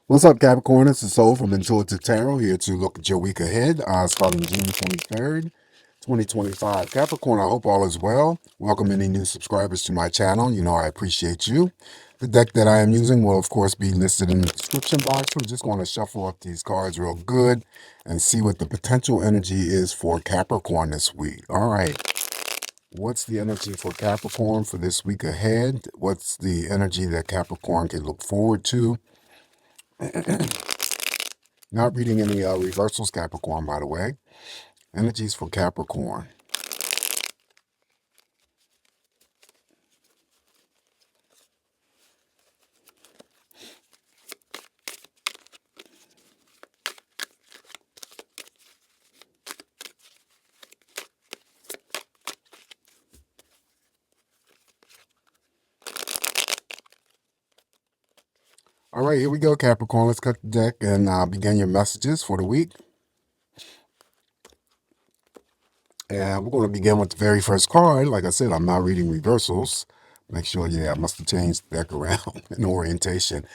What's up, Capricorn? It's the Soul from Intuitive Tarot here to look at your week ahead, starting June 23rd, 2025. Capricorn, I hope all is well. Welcome any new subscribers to my channel. You know I appreciate you. The deck that I am using will, of course, be listed in the description box. We're just going to shuffle up these cards real good and see what the potential energy is for Capricorn this week. All right. What's the energy for Capricorn for this week ahead? What's the energy that Capricorn can look forward to? Not reading any reversals, Capricorn, by the way. Energies for Capricorn. All right, here we go, Capricorn. Let's cut the deck and begin your messages for the week. And we're going to begin with the very first card. Like I said, I'm not reading reversals. Make sure, I must have changed the deck around in orientation.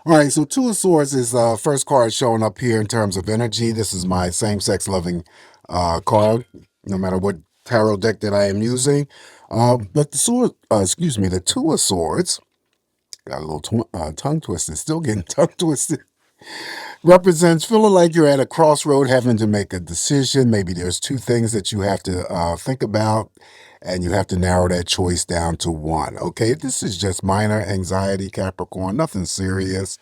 All right, so Two of Swords is the first card showing up here in terms of energy. This is my same-sex loving card, no matter what tarot deck that I am using. But the Two of Swords, got a little tongue twisted, still getting tongue twisted, represents feeling like you're at a crossroad having to make a decision. Maybe there's two things that you have to think about, and you have to narrow that choice down to one. Okay, this is just minor anxiety, Capricorn, nothing serious.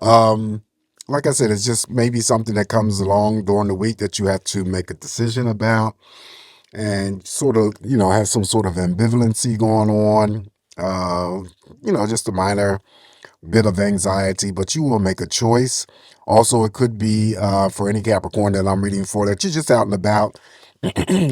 Like I said, it's just maybe something that comes along during the week that you have to make a decision about, and sort of, have some sort of ambivalency going on. Just a minor bit of anxiety, but you will make a choice. Also, it could be for any Capricorn that I'm reading for, that you're just out and about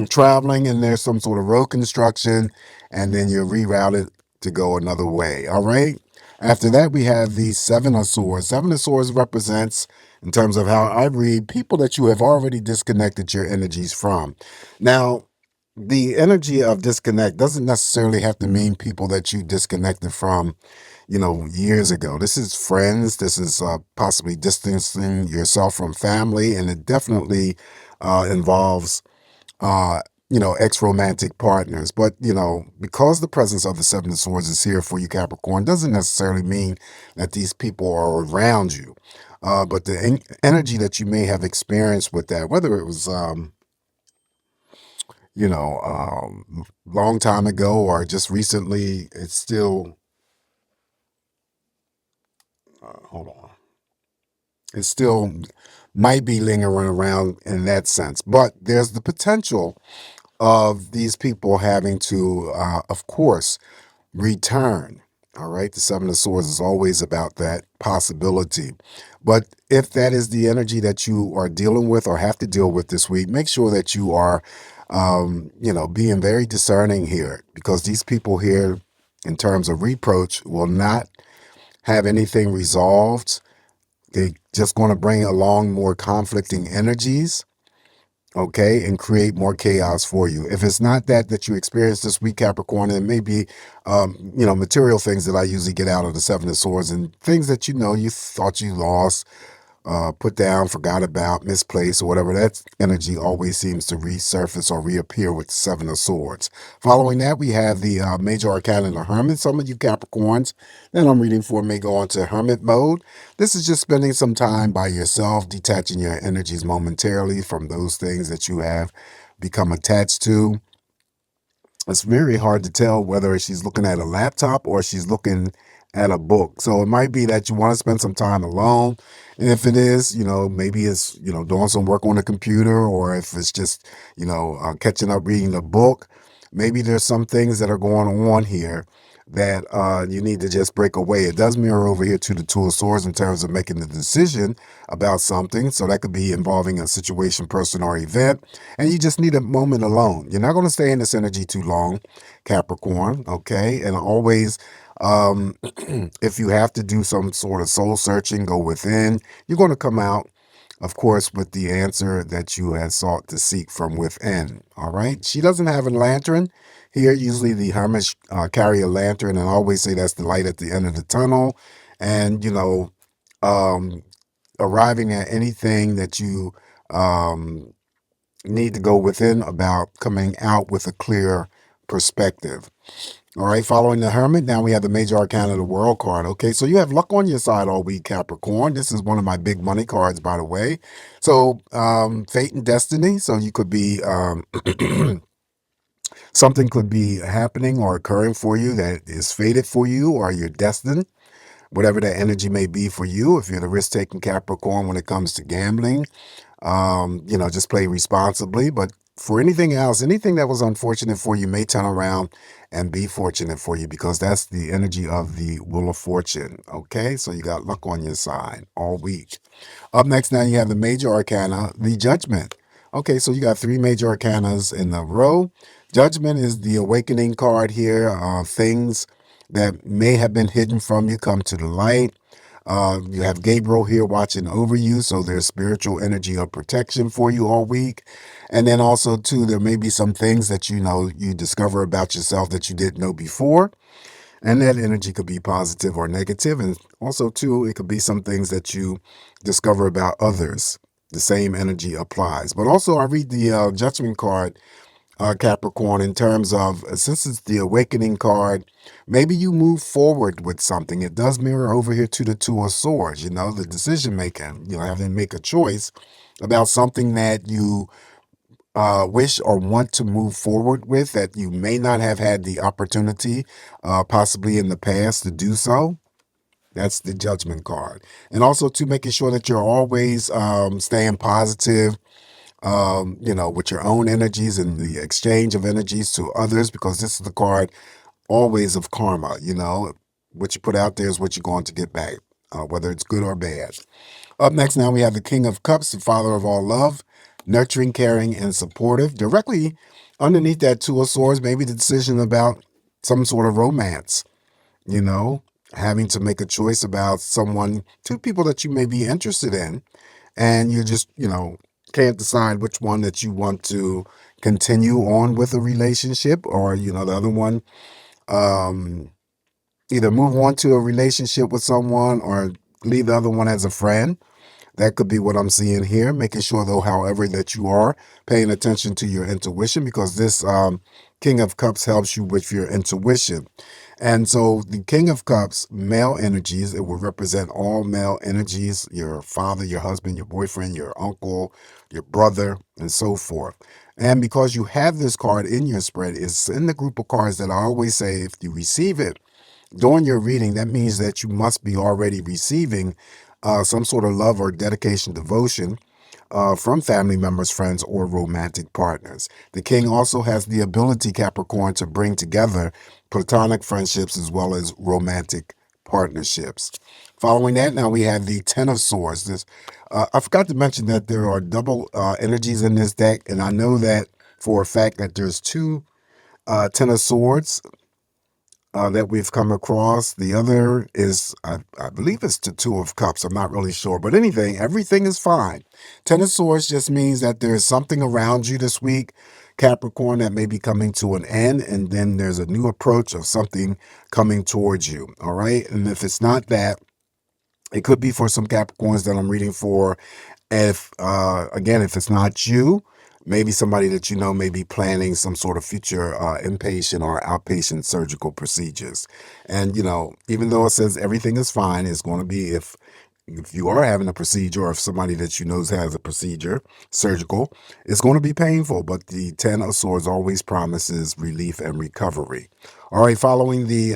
traveling, and there's some sort of road construction, and then you're rerouted to go another way. All right. After that, we have the Seven of Swords. Seven of Swords represents, in terms of how I read, people that you have already disconnected your energies from. Now, the energy of disconnect doesn't necessarily have to mean people that you disconnected from, years ago. This is friends. This is possibly distancing yourself from family, and it definitely involves, ex-romantic partners. But, because the presence of the Seven of Swords is here for you, Capricorn, doesn't necessarily mean that these people are around you. But the energy that you may have experienced with that, whether it was, long time ago or just recently, it's still, hold on. It still might be lingering around in that sense. But there's the potential of these people having to, of course, return. All right. The Seven of Swords is always about that possibility. But if that is the energy that you are dealing with or have to deal with this week, make sure that you are, being very discerning here, because these people here, in terms of reproach, will not have anything resolved. They're just going to bring along more conflicting energies, okay, and create more chaos for you. If it's not that you experience this week, Capricorn, it may be, material things that I usually get out of the Seven of Swords, and things that you thought you lost, put down, forgot about, misplaced, or whatever. That energy always seems to resurface or reappear with the Seven of Swords. Following that, we have the Major Arcana, the Hermit. Some of you Capricorns that I'm reading for may go into Hermit mode. This is just spending some time by yourself, detaching your energies momentarily from those things that you have become attached to. It's very hard to tell whether she's looking at a laptop or she's looking at a book. So it might be that you want to spend some time alone. And if it is, maybe it's, doing some work on the computer, or if it's just, catching up reading a book, maybe there's some things that are going on here that you need to just break away. It does mirror over here to the Two of Swords in terms of making the decision about something. So that could be involving a situation, person, or event. And you just need a moment alone. You're not going to stay in this energy too long, Capricorn, okay? And always, if you have to do some sort of soul searching, go within. You're going to come out, of course, with the answer that you had sought to seek from within. All right. She doesn't have a lantern here. Usually the hermits carry a lantern, and I always say that's the light at the end of the tunnel. And, arriving at anything that you um, need to go within about, coming out with a clear perspective. All right, following the Hermit, now we have the Major Arcana of the World card. Okay, so you have luck on your side all week, Capricorn. This is one of my big money cards, by the way. So, fate and destiny. So you could be something could be happening or occurring for you that is fated for you, or you're destined, whatever that energy may be for you. If you're the risk-taking Capricorn when it comes to gambling, just play responsibly. But for anything else, anything that was unfortunate for you may turn around and be fortunate for you, because that's the energy of the Wheel of Fortune. Okay, so you got luck on your side all week. Up next, now you have the Major Arcana, the Judgment. Okay, so you got three Major Arcanas in a row. Judgment is the awakening card here. Things that may have been hidden from you come to the light. You have Gabriel here watching over you, so there's spiritual energy of protection for you all week. And then also, too, there may be some things that you discover about yourself that you didn't know before. And that energy could be positive or negative. And also, too, it could be some things that you discover about others. The same energy applies. But also, I read the Judgment card, Capricorn, in terms of, since it's the awakening card, maybe you move forward with something. It does mirror over here to the Two of Swords, the decision making, having to make a choice about something that you wish or want to move forward with that you may not have had the opportunity, possibly in the past, to do so. That's the Judgment card. And also to making sure that you're always staying positive, with your own energies and the exchange of energies to others, because this is the card always of karma. What you put out there is what you're going to get back, whether it's good or bad. Up next, now we have the King of Cups, the Father of all love, nurturing, caring, and supportive. Directly underneath that Two of Swords, maybe the decision about some sort of romance, you know, having to make a choice about someone, two people that you may be interested in, and you just, can't decide which one that you want to continue on with a relationship, or, the other one, um, either move on to a relationship with someone or leave the other one as a friend. That could be what I'm seeing here. Making sure, though, however, that you are paying attention to your intuition, because this King of Cups helps you with your intuition. And so the King of Cups, male energies, it will represent all male energies, your father, your husband, your boyfriend, your uncle, your brother, and so forth. And because you have this card in your spread, it's in the group of cards that I always say, if you receive it during your reading, that means that you must be already receiving some sort of love or dedication, devotion from family members, friends, or romantic partners. The King also has the ability, Capricorn, to bring together platonic friendships as well as romantic partnerships. Following that, now we have the Ten of Swords. I forgot to mention that there are double energies in this deck, and I know that for a fact that there's two Ten of Swords that we've come across. The other is, I believe it's the Two of Cups. I'm not really sure. But everything is fine. Ten of Swords just means that there's something around you this week, Capricorn, that may be coming to an end. And then there's a new approach of something coming towards you. All right. And if it's not that, it could be for some Capricorns that I'm reading for. If if it's not you, maybe somebody that you know may be planning some sort of future inpatient or outpatient surgical procedures. And even though it says everything is fine, it's going to be, if you are having a procedure, or if somebody that you know has a procedure, surgical, it's going to be painful. But the Ten of Swords always promises relief and recovery. All right, following the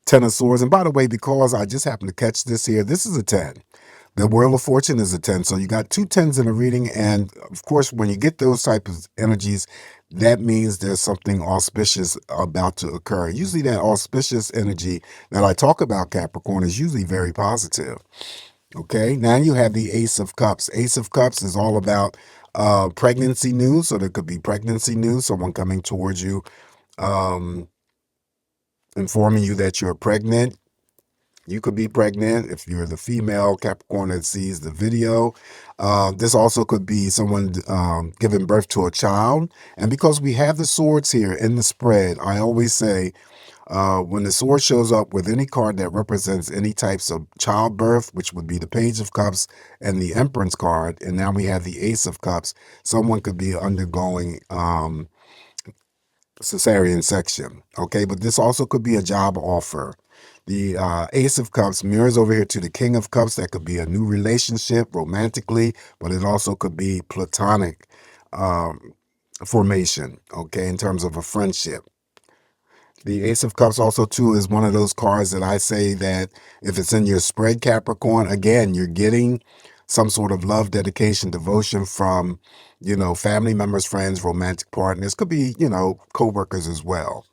Ten of Swords. And by the way, because I just happened to catch this here, this is a 10. The Wheel of Fortune is a 10. So you got two tens in a reading. And of course, when you get those type of energies, that means there's something auspicious about to occur. Usually that auspicious energy that I talk about, Capricorn, is usually very positive. Okay, now you have the Ace of Cups. Ace of Cups is all about pregnancy news. So there could be pregnancy news, someone coming towards you, um, informing you that you're pregnant. You could be pregnant if you're the female Capricorn that sees the video. This also could be someone giving birth to a child. And because we have the swords here in the spread, I always say, When the sword shows up with any card that represents any types of childbirth, which would be the Page of Cups and the Empress card, and now we have the Ace of Cups, someone could be undergoing cesarean section. Okay, but this also could be a job offer. The Ace of Cups mirrors over here to the King of Cups. That could be a new relationship romantically, but it also could be platonic formation, okay, in terms of a friendship. The Ace of Cups also too is one of those cards that I say that if it's in your spread, Capricorn, again, you're getting some sort of love, dedication, devotion from, family members, friends, romantic partners. Could be, co-workers as well.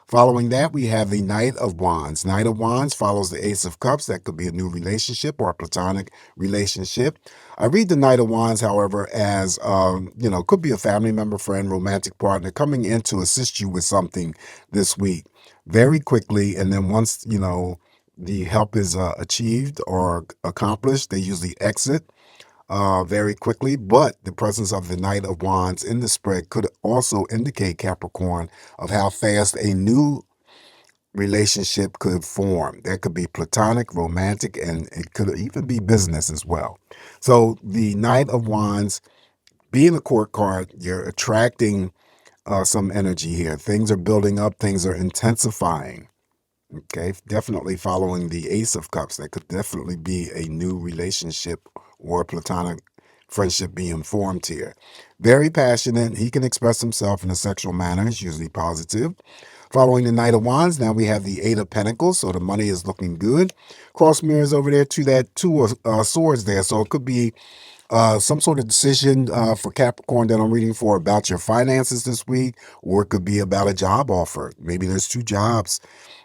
Following that, we have the Knight of Wands. Knight of Wands follows the Ace of Cups. That could be a new relationship or a platonic relationship. I read the Knight of Wands, however, as, could be a family member, friend, romantic partner coming in to assist you with something this week very quickly. And then once, the help is achieved or accomplished, they usually exit very quickly. But the presence of the Knight of Wands in the spread could also indicate, Capricorn, of how fast a new relationship could form. That could be platonic, romantic, and it could even be business as well. So the Knight of Wands being a court card, you're attracting some energy here. Things are building up, things are intensifying. Okay, definitely following the Ace of Cups. That could definitely be a new relationship or platonic friendship being formed here. Very passionate. He can express himself in a sexual manner. It's usually positive. Following the Knight of Wands, now we have the Eight of Pentacles, so the money is looking good. Cross mirrors over there to that Two of Swords there, so it could be some sort of decision for Capricorn that I'm reading for about your finances this week, or it could be about a job offer. Maybe there's two jobs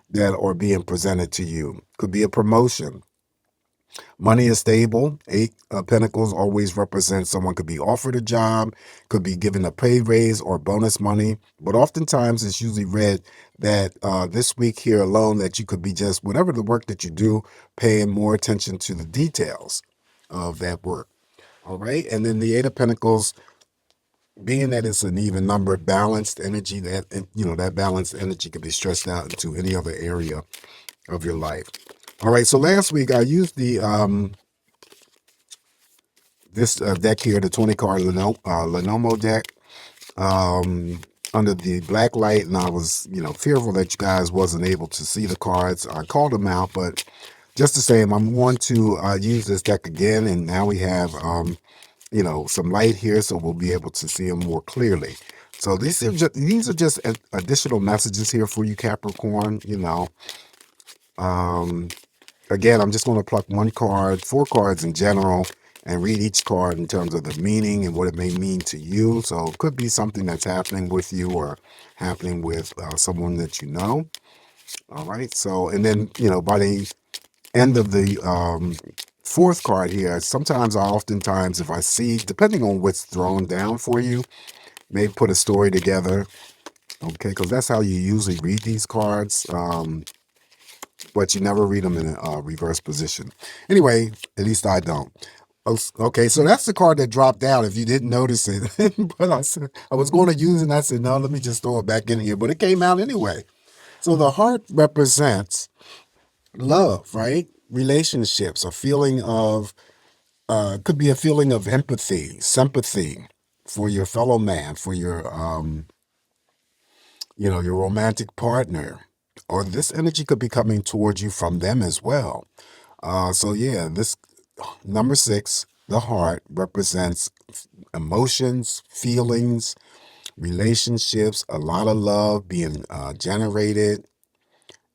that are being presented to you. Could be a promotion. Money is stable. Eight of Pentacles always represents someone could be offered a job, could be given a pay raise or bonus money. But oftentimes it's usually read that this week here alone that you could be just, whatever the work that you do, paying more attention to the details of that work. All right. And then the Eight of Pentacles, being that it's an even number, balanced energy, that balanced energy can be stretched out into any other area of your life. All right, so last week I used the this deck here, the 20 card Lenomo deck, under the black light, and I was fearful that you guys wasn't able to see the cards. I called them out, but just the same, I'm going to use this deck again, and now we have some light here, so we'll be able to see them more clearly. So these are just additional messages here for you, Capricorn. Again, I'm just going to pluck one card, four cards in general, and read each card in terms of the meaning and what it may mean to you. So it could be something that's happening with you or happening with someone that you know. All right. So, and then, by the end of the fourth card here, sometimes oftentimes, if I see, depending on what's thrown down for you, maybe put a story together. Okay. Because that's how you usually read these cards. But you never read them in a reverse position. Anyway, at least I don't. Okay, so that's the card that dropped out if you didn't notice it. But I was going to use it and I said, no, let me just throw it back in here. But it came out anyway. So the heart represents love, right? Relationships, a feeling of, could be a feeling of empathy, sympathy for your fellow man, for your romantic partner. Or this energy could be coming towards you from them as well. So yeah, this number 6, the heart, represents emotions, feelings, relationships, a lot of love being generated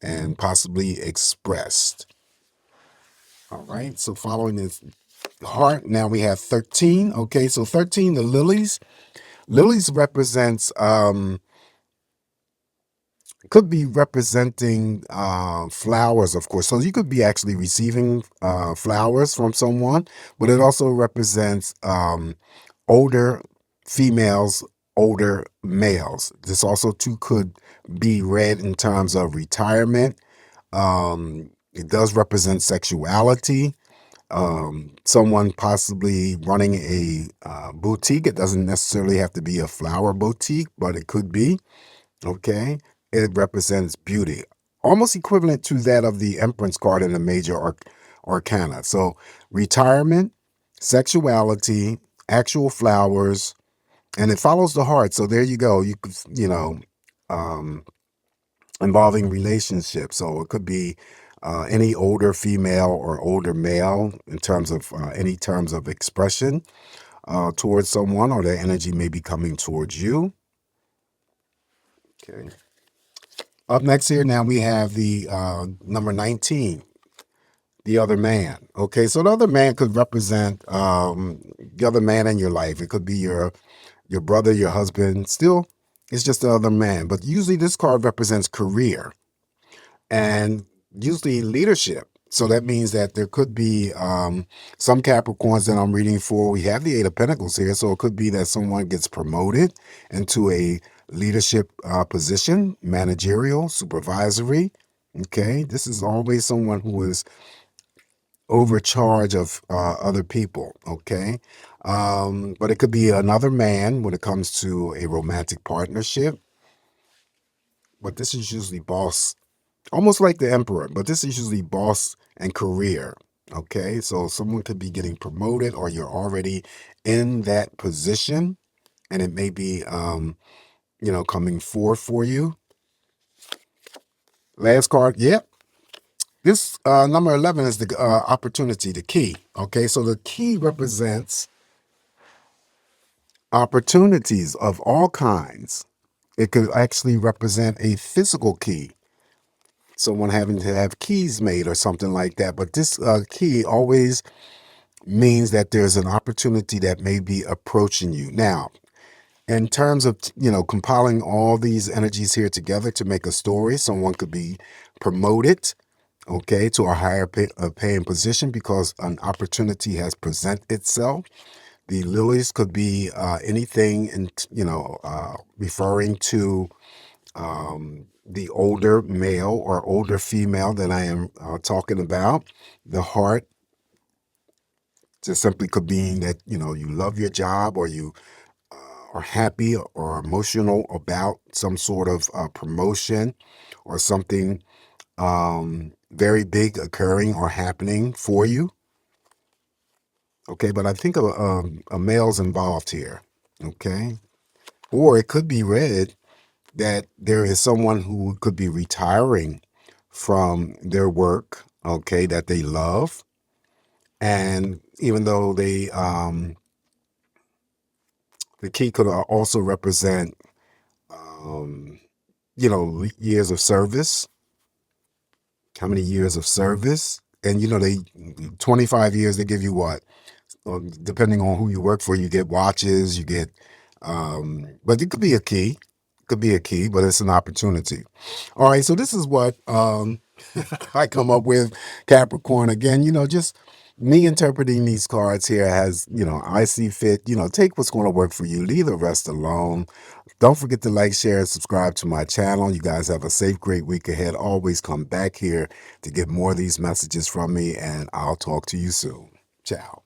and possibly expressed. All right, so following this heart, now we have 13. Okay, so 13, the lilies. Lilies represents could be representing flowers, of course. So you could be actually receiving flowers from someone, but it also represents older females, older males. This also too could be read in terms of retirement. It does represent sexuality. Someone possibly running a boutique. It doesn't necessarily have to be a flower boutique, but it could be. Okay. It represents beauty. almost equivalent to that of the Empress card in the major arcana. So retirement, sexuality, actual flowers, and it follows the heart. So there you go. You could, um, involving relationships. So it could be any older female or older male in terms of any terms of expression towards someone, or their energy may be coming towards you. Okay. Up next here, now we have the number 19, the other man. Okay, so the other man could represent the other man in your life. It could be your brother, your husband. Still, it's just the other man. But usually this card represents career and usually leadership. So that means that there could be some Capricorns that I'm reading for. We have the Eight of Pentacles here. So it could be that someone gets promoted into a leadership position, managerial, supervisory. Okay. This is always someone who is overcharge of other people. Okay. But it could be another man when it comes to a romantic partnership. But this is usually boss, almost like the emperor, but this is usually boss and career. Okay, so someone could be getting promoted, or you're already in that position, and it may be coming forth for you. Last card. Yep. This number 11 is the opportunity, the key. Okay, so the key represents opportunities of all kinds. It could actually represent a physical key, someone having to have keys made or something like that. But this key always means that there's an opportunity that may be approaching you. Now, in terms of, compiling all these energies here together to make a story, someone could be promoted, okay, to a higher paying position because an opportunity has presented itself. The lilies could be anything, referring to the older male or older female that I am talking about. The heart just simply could mean that, you love your job, or you are happy or emotional about some sort of promotion or something very big occurring or happening for you. Okay, but I think a male's involved here. Okay, or it could be read that there is someone who could be retiring from their work, okay, that they love. And even though the key could also represent, years of service, how many years of service. And, they 25 years, they give you what? Depending on who you work for, you get watches, you get, but it could be a key. Could be a key, but it's an opportunity. All right, so this is what I come up with, Capricorn. Again, just me interpreting these cards here as, I see fit. Take what's going to work for you. Leave the rest alone. Don't forget to like, share, and subscribe to my channel. You guys have a safe, great week ahead. Always come back here to get more of these messages from me, and I'll talk to you soon. Ciao.